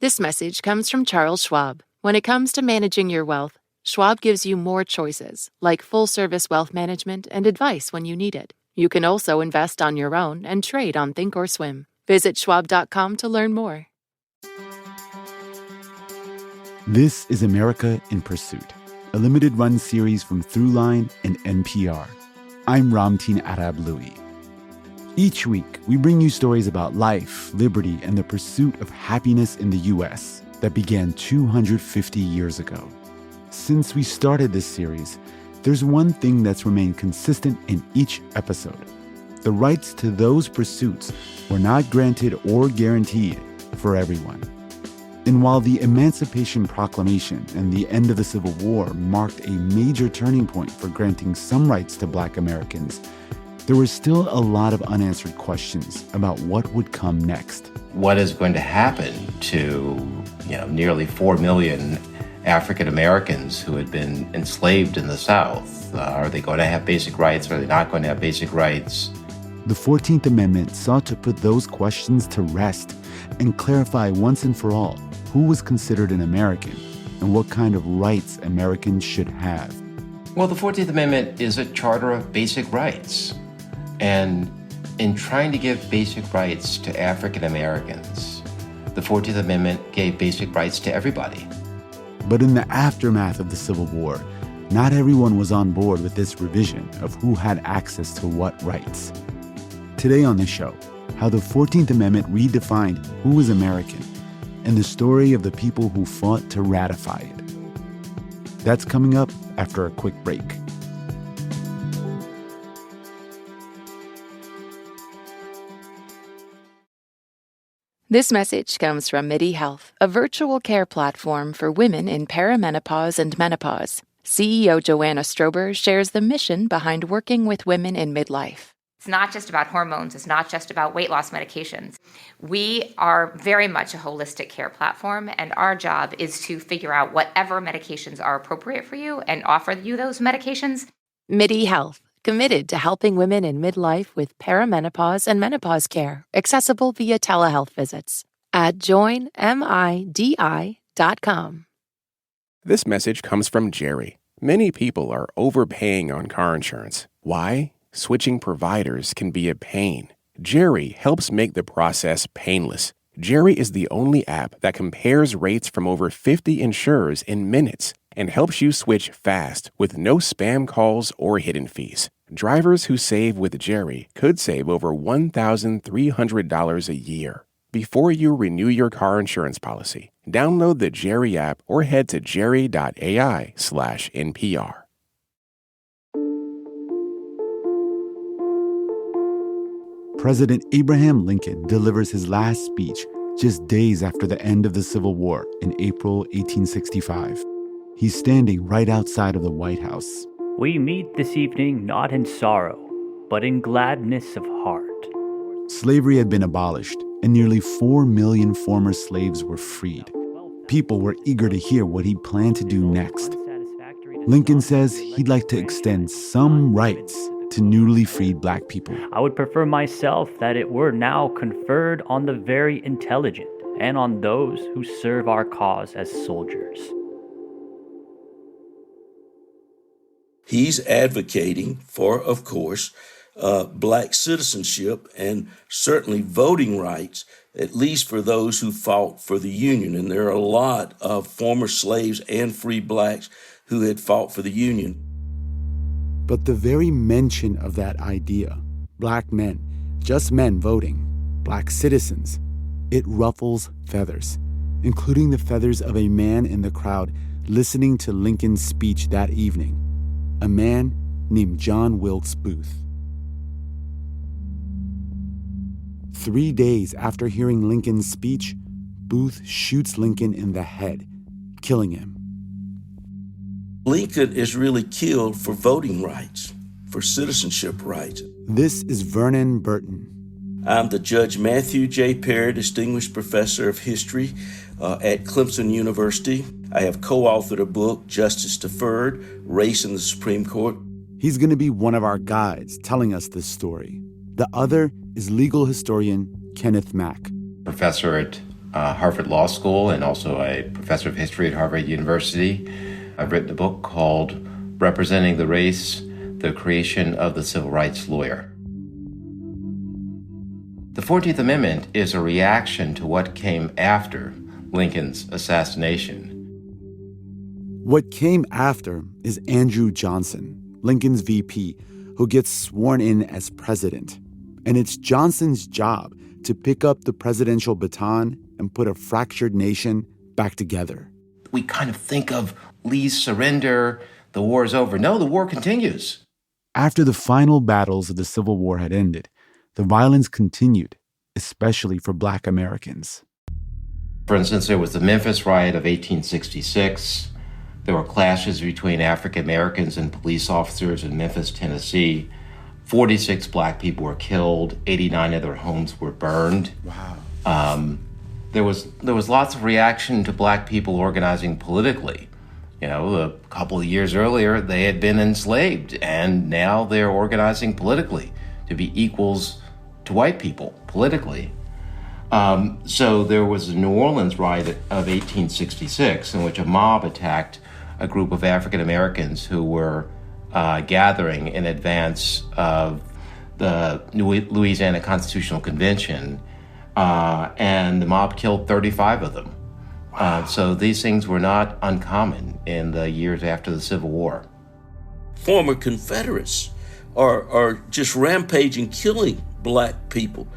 This message comes from Charles Schwab. When it comes to managing your wealth, Schwab gives you more choices, like full-service wealth management and advice when you need it. You can also invest on your own and trade on Thinkorswim. Visit schwab.com to learn more. This is America in Pursuit, a limited-run series from Throughline and NPR. I'm Ramtin Arablouei. Each week, we bring you stories about life, liberty, and the pursuit of happiness in the U.S. that began 250 years ago. Since we started this series, there's one thing that's remained consistent in each episode. The rights to those pursuits were not granted or guaranteed for everyone. And while the Emancipation Proclamation and the end of the Civil War marked a major turning point for granting some rights to Black Americans, there were still a lot of unanswered questions about what would come next. What is going to happen to, nearly 4 million African Americans who had been enslaved in the South? Are they going to have basic rights? Are they not going to have basic rights? The 14th Amendment sought to put those questions to rest and clarify once and for all who was considered an American and what kind of rights Americans should have. Well, the 14th Amendment is a charter of basic rights. And in trying to give basic rights to African Americans, the 14th Amendment gave basic rights to everybody. But in the aftermath of the Civil War, not everyone was on board with this revision of who had access to what rights. Today on the show, how the 14th Amendment redefined who was American and the story of the people who fought to ratify it. That's coming up after a quick break. This message comes from MIDI Health, a virtual care platform for women in perimenopause and menopause. CEO Joanna Strober shares the mission behind working with women in midlife. It's not just about hormones. It's not just about weight loss medications. We are very much a holistic care platform, and our job is to figure out whatever medications are appropriate for you and offer you those medications. MIDI Health, committed to helping women in midlife with perimenopause and menopause care, accessible via telehealth visits at joinmidi.com. This message comes from Jerry. Many people are overpaying on car insurance. Why? Switching providers can be a pain. Jerry helps make the process painless. Jerry is the only app that compares rates from over 50 insurers in minutes and helps you switch fast with no spam calls or hidden fees. Drivers who save with Jerry could save over $1,300 a year. Before you renew your car insurance policy, download the Jerry app or head to jerry.ai/NPR. President Abraham Lincoln delivers his last speech just days after the end of the Civil War in April 1865. He's standing right outside of the White House. We meet this evening not in sorrow, but in gladness of heart. Slavery had been abolished, and nearly 4 million former slaves were freed. People were eager to hear what he planned to do next. Lincoln says he'd like to extend some rights to newly freed Black people. I would prefer myself that it were now conferred on the very intelligent and on those who serve our cause as soldiers. He's advocating for, of course, Black citizenship and certainly voting rights, at least for those who fought for the Union. And there are a lot of former slaves and free Blacks who had fought for the Union. But the very mention of that idea, Black men, just men voting, Black citizens, it ruffles feathers, including the feathers of a man in the crowd listening to Lincoln's speech that evening, a man named John Wilkes Booth. 3 days after hearing Lincoln's speech, Booth shoots Lincoln in the head, killing him. Lincoln is really killed for voting rights, for citizenship rights. This is Vernon Burton. I'm the Judge Matthew J. Perry Distinguished Professor of History at Clemson University. I have co-authored a book, Justice Deferred, Race in the Supreme Court. He's going to be one of our guides telling us this story. The other is legal historian Kenneth Mack. Professor at Harvard Law School and also a professor of history at Harvard University. I've written a book called Representing the Race, the Creation of the Civil Rights Lawyer. The 14th Amendment is a reaction to what came after Lincoln's assassination. What came after is Andrew Johnson, Lincoln's VP, who gets sworn in as president. And it's Johnson's job to pick up the presidential baton and put a fractured nation back together. We kind of think of Lee's surrender, the war is over. No, the war continues. After the final battles of the Civil War had ended, the violence continued, especially for Black Americans. For instance, there was the Memphis riot of 1866. There were clashes between African Americans and police officers in Memphis, Tennessee. 46 Black people were killed. 89 of their homes were burned. Wow. There was lots of reaction to Black people organizing politically. You know, a couple of years earlier, they had been enslaved, and now they're organizing politically to be equals to white people politically. So there was the New Orleans riot of 1866 in which a mob attacked a group of African Americans who were gathering in advance of the Louisiana Constitutional Convention, and the mob killed 35 of them. Wow. So these things were not uncommon in the years after the Civil War. Former Confederates are just rampaging, killing Black people.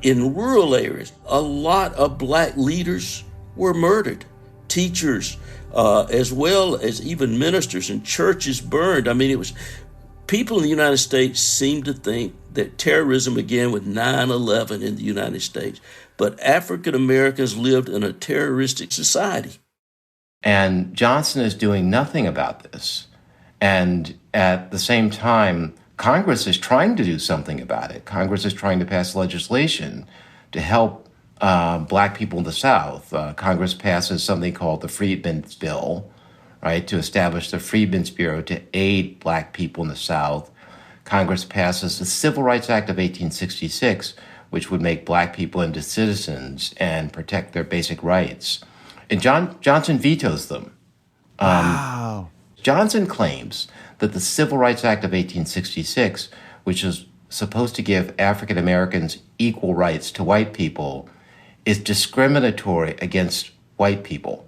In rural areas, a lot of Black leaders were murdered. Teachers, as well as even ministers, and churches burned. I mean, it was people in the United States seem to think that terrorism began with 9/11 in the United States, but African Americans lived in a terroristic society. And Johnson is doing nothing about this. And at the same time, Congress is trying to do something about it. Congress is trying to pass legislation to help Black people in the South. Congress passes something called the Freedmen's Bill, right, to establish the Freedmen's Bureau to aid Black people in the South. Congress passes the Civil Rights Act of 1866, which would make Black people into citizens and protect their basic rights. And Johnson vetoes them. Wow. Johnson claims that the Civil Rights Act of 1866, which is supposed to give African Americans equal rights to white people, is discriminatory against white people.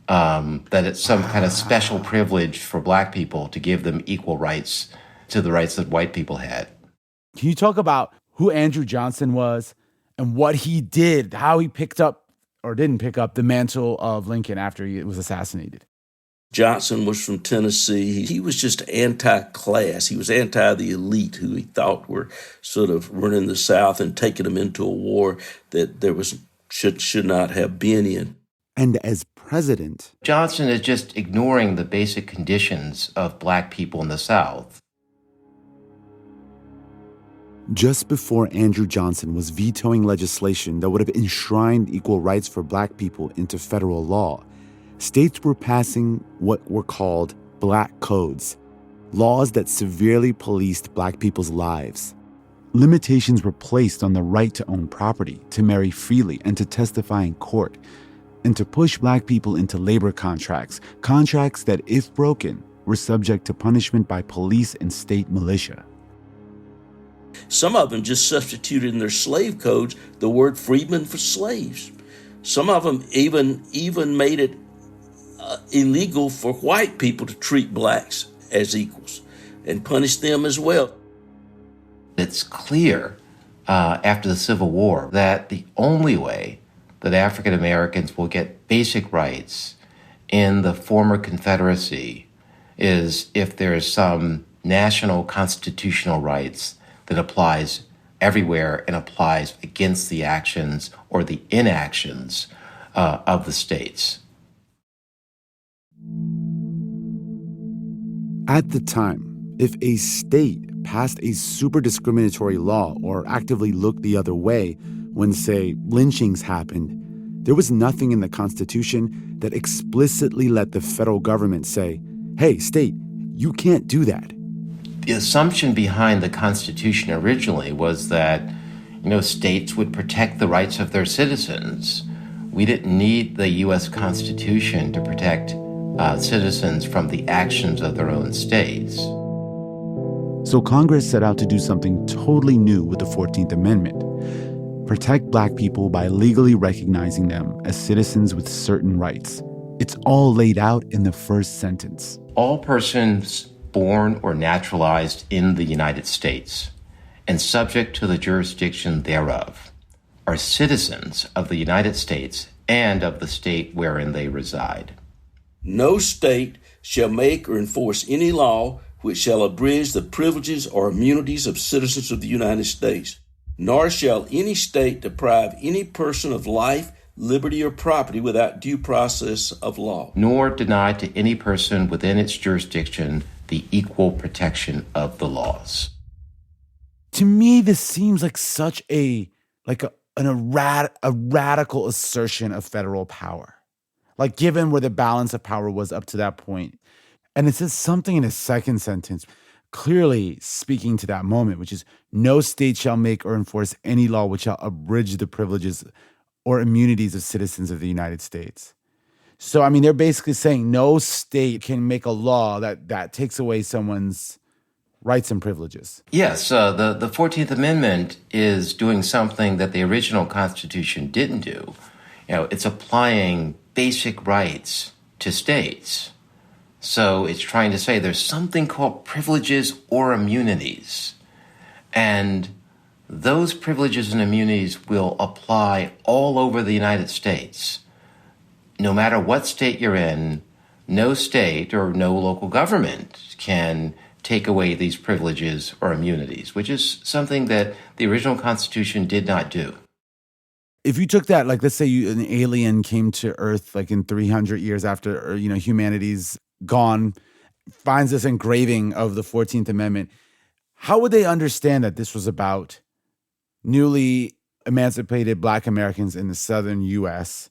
That it's some kind of special privilege for Black people to give them equal rights to the rights that white people had. Can you talk about who Andrew Johnson was and what he did, how he picked up or didn't pick up the mantle of Lincoln after he was assassinated? Johnson was from Tennessee. He was just anti-class. He was anti the elite who he thought were sort of running the South and taking them into a war that there was should not have been in. And as president, Johnson is just ignoring the basic conditions of Black people in the South. Just before Andrew Johnson was vetoing legislation that would have enshrined equal rights for Black people into federal law, states were passing what were called Black Codes, laws that severely policed Black people's lives. Limitations were placed on the right to own property, to marry freely, and to testify in court, and to push Black people into labor contracts that, if broken, were subject to punishment by police and state militia. Some of them just substituted in their slave codes the word freedmen for slaves. Some of them even made it illegal for white people to treat Blacks as equals and punish them as well. It's clear after the Civil War that the only way that African Americans will get basic rights in the former Confederacy is if there is some national constitutional rights that applies everywhere and applies against the actions or the inactions of the states. At the time, if a state passed a super discriminatory law or actively looked the other way when, say, lynchings happened, there was nothing in the Constitution that explicitly let the federal government say, hey, state, you can't do that. The assumption behind the Constitution originally was that, states would protect the rights of their citizens, We didn't need the U.S. Constitution to protect citizens from the actions of their own states. So Congress set out to do something totally new with the 14th Amendment. Protect Black people by legally recognizing them as citizens with certain rights. It's all laid out in the first sentence. All persons born or naturalized in the United States and subject to the jurisdiction thereof are citizens of the United States and of the state wherein they reside. No state shall make or enforce any law which shall abridge the privileges or immunities of citizens of the United States, nor shall any state deprive any person of life, liberty, or property without due process of law, Nor deny to any person within its jurisdiction the equal protection of the laws. To me, this seems like such a radical assertion of federal power. Like, given where the balance of power was up to that point. And it says something in the second sentence, clearly speaking to that moment, which is, no state shall make or enforce any law which shall abridge the privileges or immunities of citizens of the United States. So, I mean, they're basically saying no state can make a law that takes away someone's rights and privileges. Yes, the 14th Amendment is doing something that the original Constitution didn't do. It's applying basic rights to states. So it's trying to say there's something called privileges or immunities. And those privileges and immunities will apply all over the United States. No matter what state you're in, no state or no local government can take away these privileges or immunities, which is something that the original Constitution did not do. If you took that, like, let's say an alien came to Earth like in 300 years after, humanity's gone, finds this engraving of the 14th Amendment, how would they understand that this was about newly emancipated Black Americans in the southern U.S.?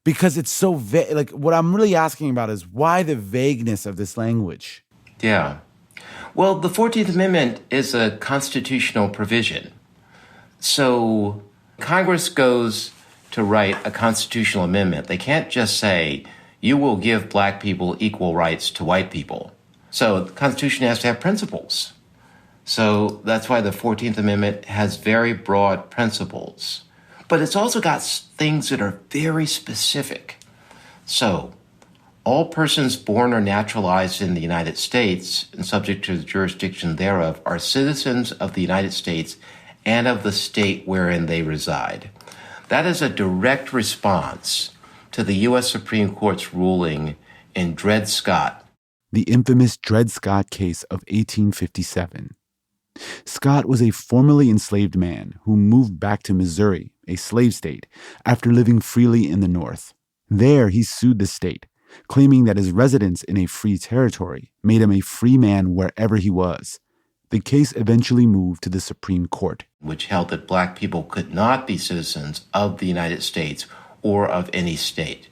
Because it's so vague. Like, what I'm really asking about is why the vagueness of this language? Yeah. Well, the 14th Amendment is a constitutional provision. So Congress goes to write a constitutional amendment. They can't just say, you will give Black people equal rights to white people. So the Constitution has to have principles. So that's why the 14th Amendment has very broad principles. But it's also got things that are very specific. So all persons born or naturalized in the United States and subject to the jurisdiction thereof are citizens of the United States and of the state wherein they reside. That is a direct response to the U.S. Supreme Court's ruling in Dred Scott. The infamous Dred Scott case of 1857. Scott was a formerly enslaved man who moved back to Missouri, a slave state, after living freely in the North. There, he sued the state, claiming that his residence in a free territory made him a free man wherever he was. The case eventually moved to the Supreme Court, which held that Black people could not be citizens of the United States or of any state.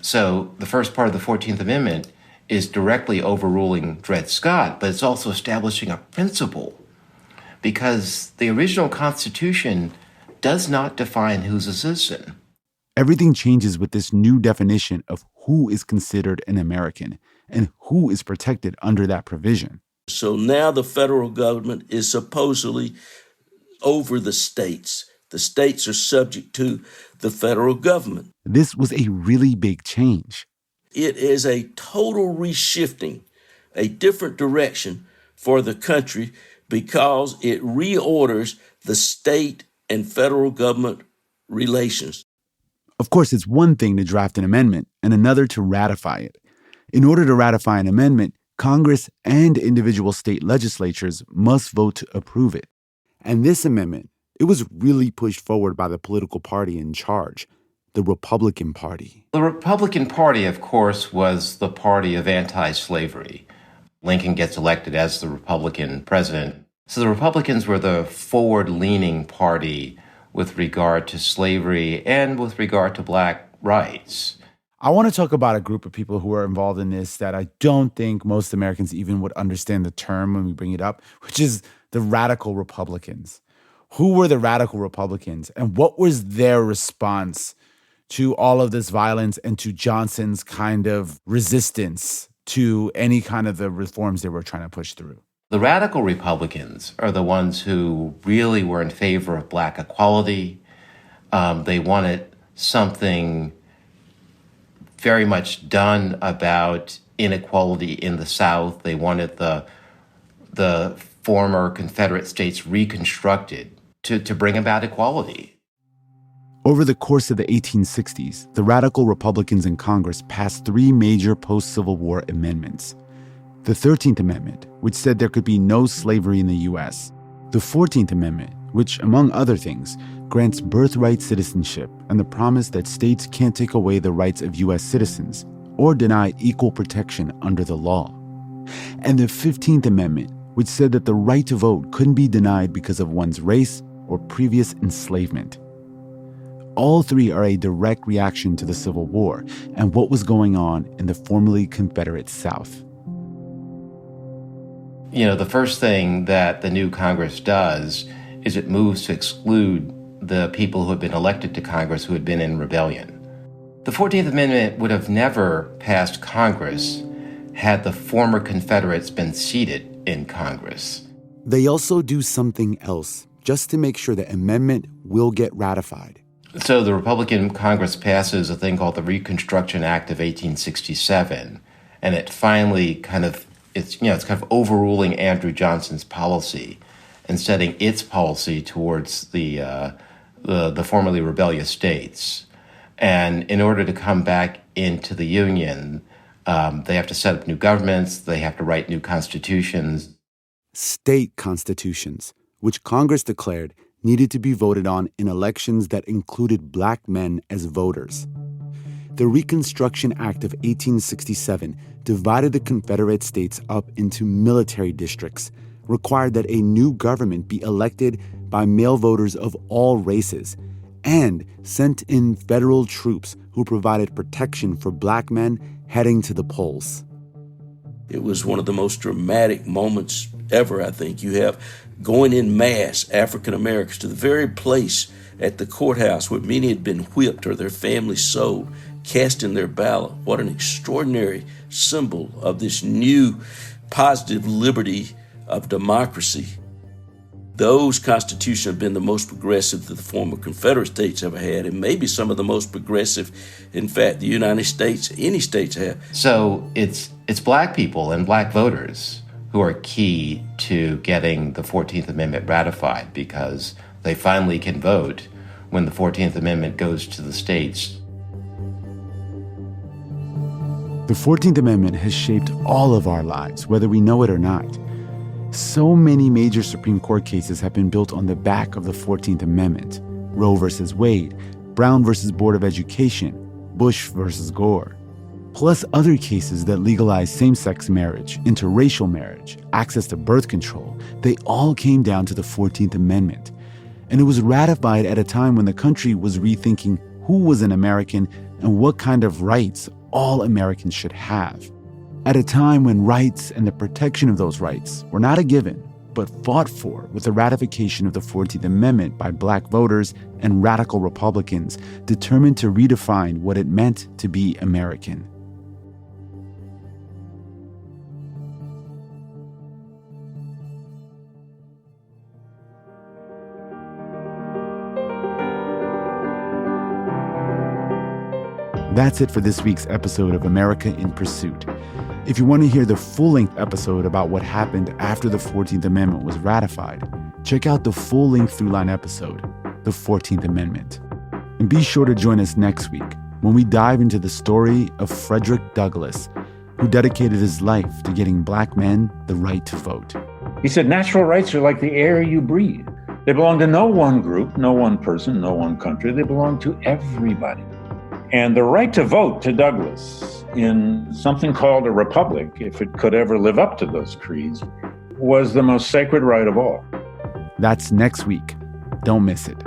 So the first part of the 14th Amendment is directly overruling Dred Scott, but it's also establishing a principle, because the original Constitution does not define who's a citizen. Everything changes with this new definition of who is considered an American and who is protected under that provision. So now the federal government is supposedly over the states. The states are subject to the federal government. This was a really big change. It is a total reshifting, a different direction for the country, because it reorders the state and federal government relations. Of course, it's one thing to draft an amendment and another to ratify it. In order to ratify an amendment, Congress and individual state legislatures must vote to approve it. And this amendment, it was really pushed forward by the political party in charge, the Republican Party. The Republican Party, of course, was the party of anti-slavery. Lincoln gets elected as the Republican president. So the Republicans were the forward-leaning party with regard to slavery and with regard to Black rights. I want to talk about a group of people who are involved in this that I don't think most Americans even would understand the term when we bring it up, which is the radical Republicans. Who were the radical Republicans, and what was their response to all of this violence and to Johnson's kind of resistance to any kind of the reforms they were trying to push through? The radical Republicans are the ones who really were in favor of black equality. They wanted something very much done about inequality in the South. They wanted the former Confederate states reconstructed to bring about equality. Over the course of the 1860s, the radical Republicans in Congress passed 3 major post-Civil War amendments. The 13th Amendment, which said there could be no slavery in the U.S. The 14th Amendment, which, among other things, grants birthright citizenship and the promise that states can't take away the rights of U.S. citizens or deny equal protection under the law. And the 15th Amendment, which said that the right to vote couldn't be denied because of one's race or previous enslavement. All 3 are a direct reaction to the Civil War and what was going on in the formerly Confederate South. You know, the first thing that the new Congress does is it moves to exclude the people who had been elected to Congress who had been in rebellion. The 14th Amendment would have never passed Congress had the former Confederates been seated in Congress. They also do something else just to make sure the amendment will get ratified. So the Republican Congress passes a thing called the Reconstruction Act of 1867, and it finally it's kind of overruling Andrew Johnson's policy and setting its policy towards the formerly rebellious states. And in order to come back into the Union, they have to set up new governments, they have to write new constitutions. State constitutions, which Congress declared needed to be voted on in elections that included black men as voters. The Reconstruction Act of 1867 divided the Confederate States up into military districts, required that a new government be elected by male voters of all races, and sent in federal troops who provided protection for black men heading to the polls. It was one of the most dramatic moments ever, I think. You have going in mass African Americans to the very place at the courthouse where many had been whipped or their families sold, casting their ballot. What an extraordinary symbol of this new positive liberty of democracy. Those constitutions have been the most progressive that the former Confederate states ever had, and maybe some of the most progressive, in fact, the United States, any states have. So it's black people and black voters who are key to getting the 14th Amendment ratified, because they finally can vote when the 14th Amendment goes to the states. The 14th Amendment has shaped all of our lives, whether we know it or not. So many major Supreme Court cases have been built on the back of the 14th Amendment. Roe versus Wade, Brown versus Board of Education, Bush versus Gore. Plus other cases that legalize same-sex marriage, interracial marriage, access to birth control. They all came down to the 14th Amendment. And it was ratified at a time when the country was rethinking who was an American and what kind of rights all Americans should have. At a time when rights and the protection of those rights were not a given, but fought for with the ratification of the 14th Amendment by black voters and radical Republicans determined to redefine what it meant to be American. That's it for this week's episode of America in Pursuit. If you want to hear the full-length episode about what happened after the 14th Amendment was ratified, check out the full-length Throughline episode, The 14th Amendment. And be sure to join us next week when we dive into the story of Frederick Douglass, who dedicated his life to getting black men the right to vote. He said, natural rights are like the air you breathe. They belong to no one group, no one person, no one country. They belong to everybody. And the right to vote to Douglass in something called a republic, if it could ever live up to those creeds, was the most sacred right of all. That's next week. Don't miss it.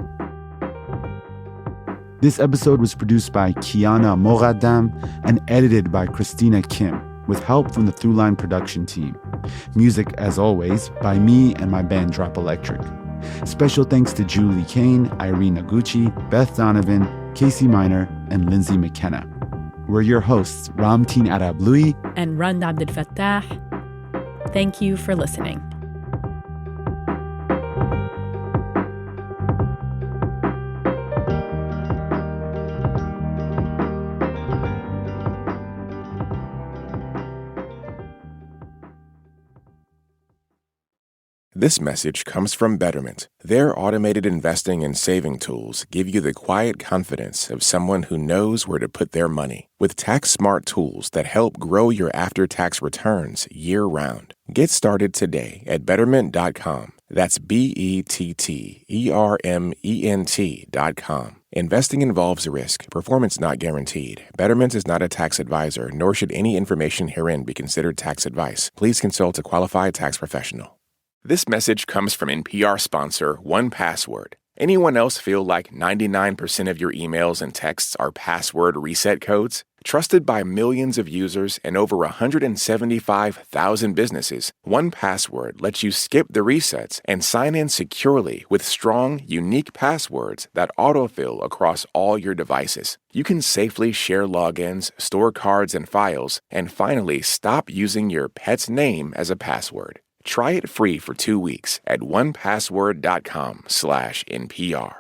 This episode was produced by Kiana Moradam and edited by Christina Kim, with help from the Throughline production team. Music, as always, by me and my band Drop Electric. Special thanks to Julie Kane, Irene Noguchi, Beth Donovan, Casey Miner, and Lindsay McKenna. We're your hosts, Ramteen Arablouei and Rand Abdel Fattah. Thank you for listening. This message comes from Betterment. Their automated investing and saving tools give you the quiet confidence of someone who knows where to put their money. With tax-smart tools that help grow your after-tax returns year-round. Get started today at Betterment.com. That's BetterMent.com. Investing involves risk. Performance not guaranteed. Betterment is not a tax advisor, nor should any information herein be considered tax advice. Please consult a qualified tax professional. This message comes from NPR sponsor 1Password. Anyone else feel like 99% of your emails and texts are password reset codes? Trusted by millions of users and over 175,000 businesses, 1Password lets you skip the resets and sign in securely with strong, unique passwords that autofill across all your devices. You can safely share logins, store cards and files, and finally stop using your pet's name as a password. Try it free for 2 weeks at onepassword.com/NPR.